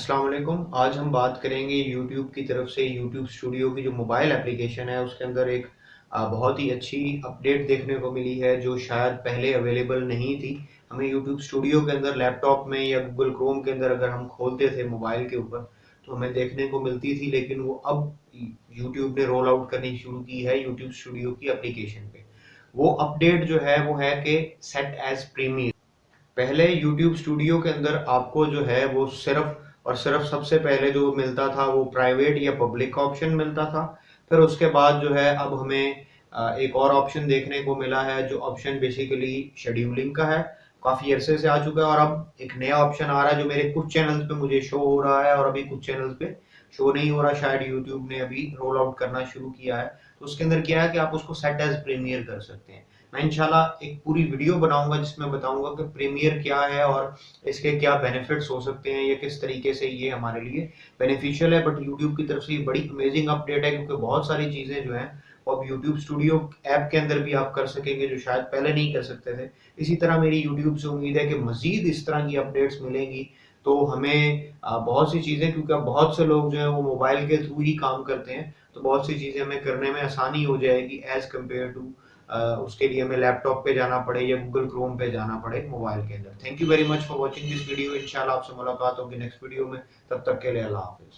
अस्सलाम वालेकुम। आज हम बात करेंगे यूट्यूब की तरफ से यूट्यूब स्टूडियो की जो मोबाइल एप्लीकेशन है उसके अंदर एक बहुत ही अच्छी अपडेट देखने को मिली है जो शायद पहले अवेलेबल नहीं थी। हमें यूट्यूब स्टूडियो के अंदर लैपटॉप में या गूगल क्रोम के अंदर अगर हम खोलते थे मोबाइल के ऊपर तो हमें देखने को मिलती थी, लेकिन वो अब यूट्यूब ने रोल आउट करनी शुरू की है यूट्यूब स्टूडियो की एप्लीकेशन पे। वो अपडेट जो है वो है कि सेट एज प्रीमियर। पहले YouTube स्टूडियो के अंदर आपको जो है वो सिर्फ और सिर्फ सबसे पहले जो मिलता था वो प्राइवेट या पब्लिक का ऑप्शन मिलता था। फिर उसके बाद जो है अब हमें एक और ऑप्शन देखने को मिला है जो ऑप्शन बेसिकली शेड्यूलिंग का है। काफी अरसे से आ चुका है और अब एक नया ऑप्शन आ रहा है जो मेरे कुछ चैनल्स पे मुझे शो हो रहा है और अभी कुछ चैनल्स पे शो नहीं हो रहा। शायद यूट्यूब ने अभी रोल आउट करना शुरू किया है। तो उसके अंदर क्या है कि आप उसको सेट एज प्रीमियर कर सकते हैं। मैं इंशाल्लाह एक पूरी वीडियो बनाऊंगा जिसमें बताऊंगा कि प्रीमियर क्या है और इसके क्या बेनिफिट्स हो सकते हैं या किस तरीके से ये हमारे लिए बेनिफिशियल है। बट यूट्यूब की तरफ से ये बड़ी अमेजिंग अपडेट है क्योंकि बहुत सारी चीजें जो हैं वो अब यूट्यूब स्टूडियो ऐप के अंदर भी आप कर सकेंगे जो शायद पहले नहीं कर सकते थे। इसी तरह मेरी यूट्यूब से उम्मीद है कि मजीद इस तरह की अपडेट्स मिलेंगी तो हमें बहुत सी चीजें, क्योंकि अब बहुत से लोग जो है वो मोबाइल के थ्रू ही काम करते हैं, तो बहुत सी चीजें हमें करने में आसानी हो जाएगी एज कम्पेयर टू उसके लिए हमें लैपटॉप पे जाना पड़े या गूगल क्रोम पे जाना पड़े मोबाइल के अंदर। Thank you very much for watching this video. इंशाल्लाह आपसे मुलाकात होगी नेक्स्ट वीडियो में। तब तक के लिए अल्लाह हाफिज।